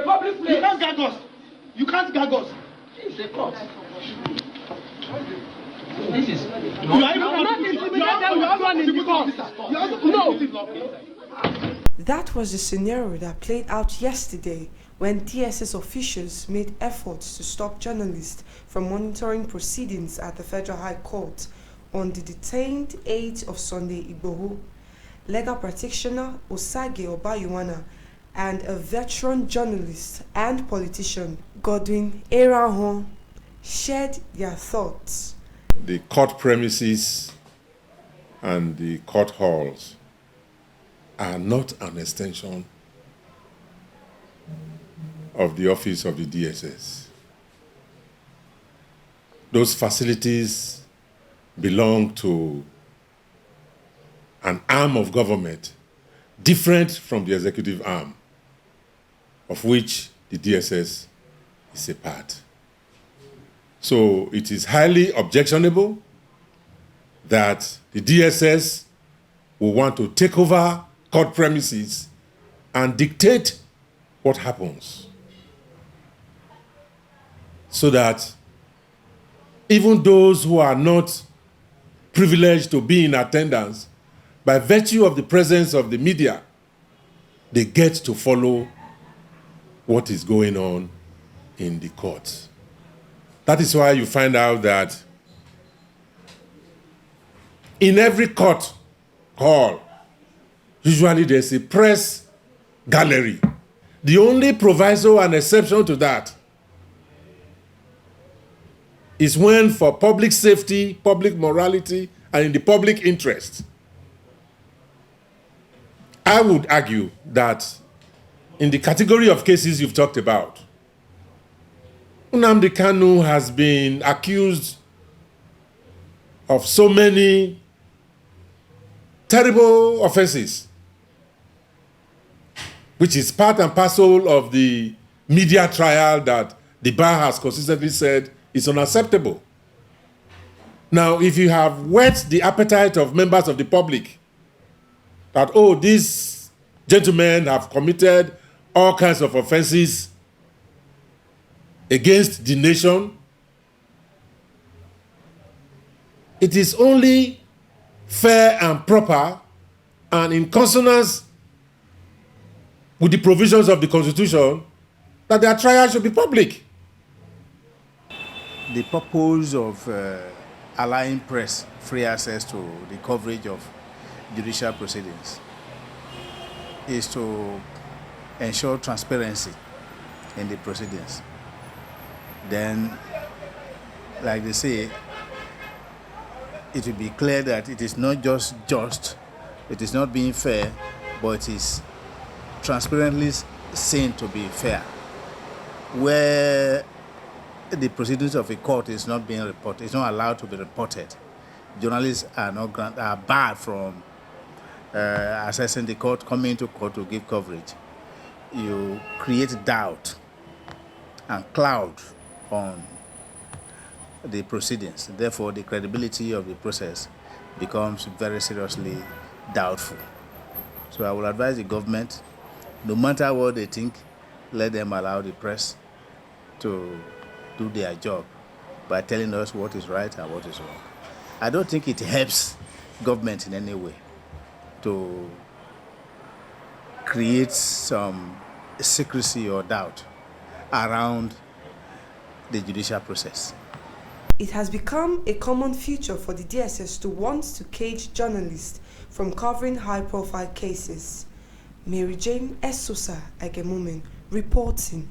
public place. You can't gag us. You can't gag us. It's a court. This is That was the scenario that played out yesterday when DSS officials made efforts to stop journalists from monitoring proceedings at the Federal High Court on the detained aides of Sunday Igboho, legal practitioner Osage Obayuwana, and a veteran journalist and politician, Godwin Erahon, shared their thoughts. The court premises and the court halls are not an extension of the office of the DSS. Those facilities belong to an arm of government different from the executive arm, of which the DSS is a part. So it is highly objectionable that the DSS will want to take over court premises and dictate what happens, so that even those who are not privileged to be in attendance, by virtue of the presence of the media, they get to follow what is going on in the courts. That is why you find out that in every court hall, usually there's a press gallery. The only proviso and exception to that is when, for public safety, public morality, and in the public interest. I would argue that in the category of cases you've talked about, Nnamdi Kanu has been accused of so many terrible offenses, which is part and parcel of the media trial that the bar has consistently said is unacceptable. Now, if you have whet the appetite of members of the public that, oh, these gentlemen have committed all kinds of offenses against the nation, it is only fair and proper and in consonance with the provisions of the Constitution that their trial should be public. The purpose of allowing press free access to the coverage of judicial proceedings is to ensure transparency in the proceedings. Then, like they say, it will be clear that it is not just, it is not being fair, but it is transparently seen to be fair. Where the proceedings of a court is not being reported, it's not allowed to be reported, journalists are barred from accessing the court, coming to court to give coverage. You create doubt and cloud on the proceedings. Therefore, the credibility of the process becomes very seriously doubtful. So I will advise the government, no matter what they think, let them allow the press to do their job by telling us what is right and what is wrong. I don't think it helps government in any way to create some secrecy or doubt around the judicial process. It has become a common feature for the DSS to want to cage journalists from covering high-profile cases. Mary Jane Esosa Agemumen reporting.